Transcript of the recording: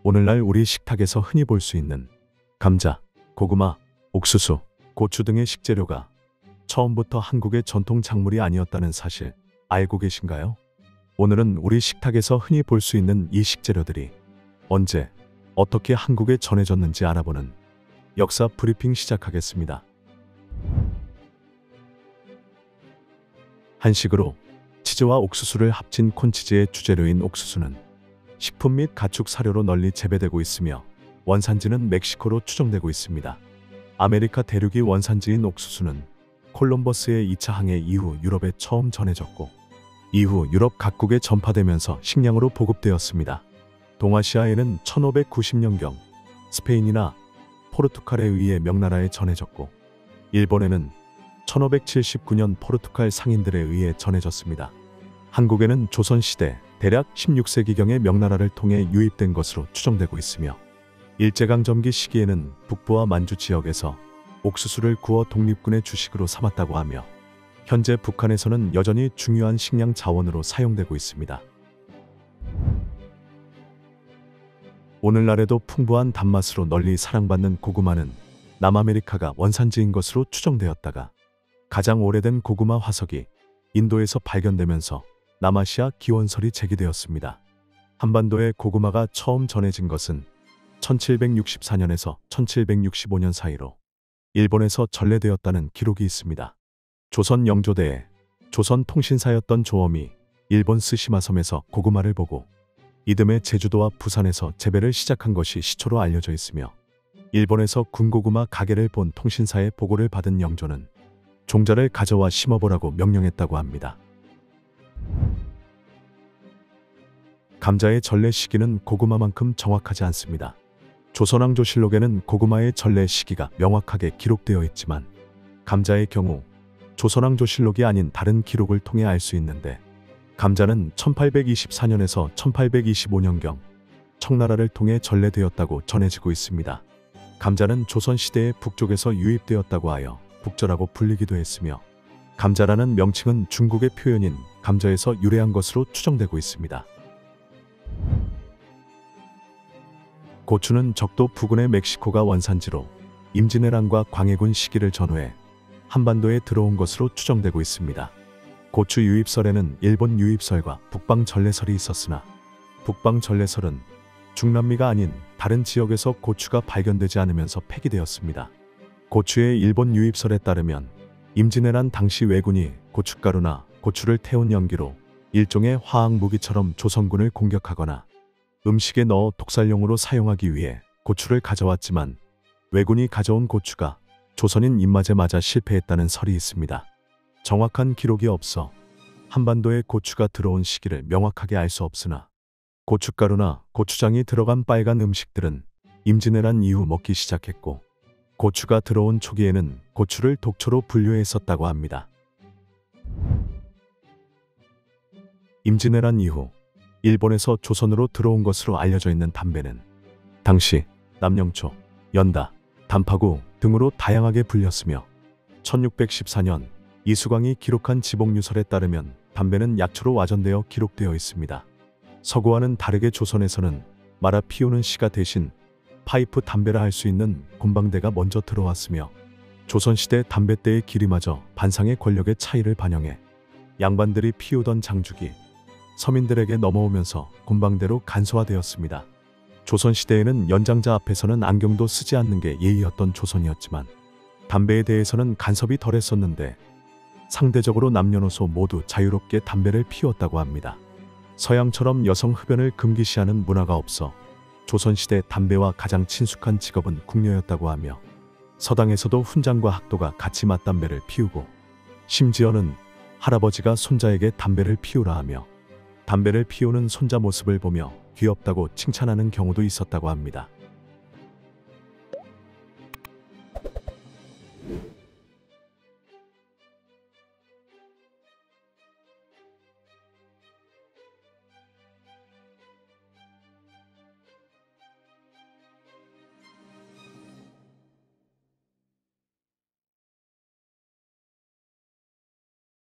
오늘날 우리 식탁에서 흔히 볼 수 있는 감자, 고구마, 옥수수, 고추 등의 식재료가 처음부터 한국의 전통 작물이 아니었다는 사실 알고 계신가요? 오늘은 우리 식탁에서 흔히 볼 수 있는 이 식재료들이 언제, 어떻게 한국에 전해졌는지 알아보는 역사 브리핑 시작하겠습니다. 한식으로 치즈와 옥수수를 합친 콘치즈의 주재료인 옥수수는 식품 및 가축 사료로 널리 재배되고 있으며 원산지는 멕시코로 추정되고 있습니다. 아메리카 대륙이 원산지인 옥수수는 콜럼버스의 2차 항해 이후 유럽에 처음 전해졌고 이후 유럽 각국에 전파되면서 식량으로 보급되었습니다. 동아시아에는 1590년경 스페인이나 포르투갈에 의해 명나라에 전해졌고 일본에는 1579년 포르투갈 상인들에 의해 전해졌습니다. 한국에는 조선시대 대략 16세기경에 명나라를 통해 유입된 것으로 추정되고 있으며 일제강점기 시기에는 북부와 만주 지역에서 옥수수를 구워 독립군의 주식으로 삼았다고 하며 현재 북한에서는 여전히 중요한 식량 자원으로 사용되고 있습니다. 오늘날에도 풍부한 단맛으로 널리 사랑받는 고구마는 남아메리카가 원산지인 것으로 추정되었다가 가장 오래된 고구마 화석이 인도에서 발견되면서 남아시아 기원설이 제기되었습니다. 한반도에 고구마가 처음 전해진 것은 1764년에서 1765년 사이로 일본에서 전래되었다는 기록이 있습니다. 조선 영조대에 조선 통신사였던 조엄이 일본 스시마섬에서 고구마를 보고 이듬해 제주도와 부산에서 재배를 시작한 것이 시초로 알려져 있으며 일본에서 군고구마 가게를 본 통신사의 보고를 받은 영조는 종자를 가져와 심어보라고 명령했다고 합니다. 감자의 전래 시기는 고구마만큼 정확하지 않습니다. 조선왕조실록에는 고구마의 전래 시기가 명확하게 기록되어 있지만 감자의 경우 조선왕조실록이 아닌 다른 기록을 통해 알 수 있는데 감자는 1824년에서 1825년경 청나라를 통해 전래되었다고 전해지고 있습니다. 감자는 조선시대의 북쪽에서 유입되었다고 하여 북저라고 불리기도 했으며 감자라는 명칭은 중국의 표현인 감자에서 유래한 것으로 추정되고 있습니다. 고추는 적도 부근의 멕시코가 원산지로 임진왜란과 광해군 시기를 전후해 한반도에 들어온 것으로 추정되고 있습니다. 고추 유입설에는 일본 유입설과 북방 전래설이 있었으나 북방 전래설은 중남미가 아닌 다른 지역에서 고추가 발견되지 않으면서 폐기되었습니다. 고추의 일본 유입설에 따르면 임진왜란 당시 왜군이 고춧가루나 고추를 태운 연기로 일종의 화학 무기처럼 조선군을 공격하거나 음식에 넣어 독살용으로 사용하기 위해 고추를 가져왔지만 왜군이 가져온 고추가 조선인 입맛에 맞아 실패했다는 설이 있습니다. 정확한 기록이 없어 한반도에 고추가 들어온 시기를 명확하게 알 수 없으나 고춧가루나 고추장이 들어간 빨간 음식들은 임진왜란 이후 먹기 시작했고 고추가 들어온 초기에는 고추를 독초로 분류했었다고 합니다. 임진왜란 이후 일본에서 조선으로 들어온 것으로 알려져 있는 담배는 당시 남영초, 연다, 단파구 등으로 다양하게 불렸으며 1614년 이수광이 기록한 지복유설에 따르면 담배는 약초로 와전되어 기록되어 있습니다. 서구와는 다르게 조선에서는 말아 피우는 시가 대신 파이프 담배라 할 수 있는 곤방대가 먼저 들어왔으며 조선시대 담배대의 길이마저 반상의 권력의 차이를 반영해 양반들이 피우던 장죽이 서민들에게 넘어오면서 곤방대로 간소화되었습니다. 조선시대에는 연장자 앞에서는 안경도 쓰지 않는 게 예의였던 조선이었지만 담배에 대해서는 간섭이 덜했었는데 상대적으로 남녀노소 모두 자유롭게 담배를 피웠다고 합니다. 서양처럼 여성 흡연을 금기시하는 문화가 없어 조선시대 담배와 가장 친숙한 직업은 궁녀였다고 하며 서당에서도 훈장과 학도가 같이 맞담배를 피우고 심지어는 할아버지가 손자에게 담배를 피우라 하며 담배를 피우는 손자 모습을 보며 귀엽다고 칭찬하는 경우도 있었다고 합니다.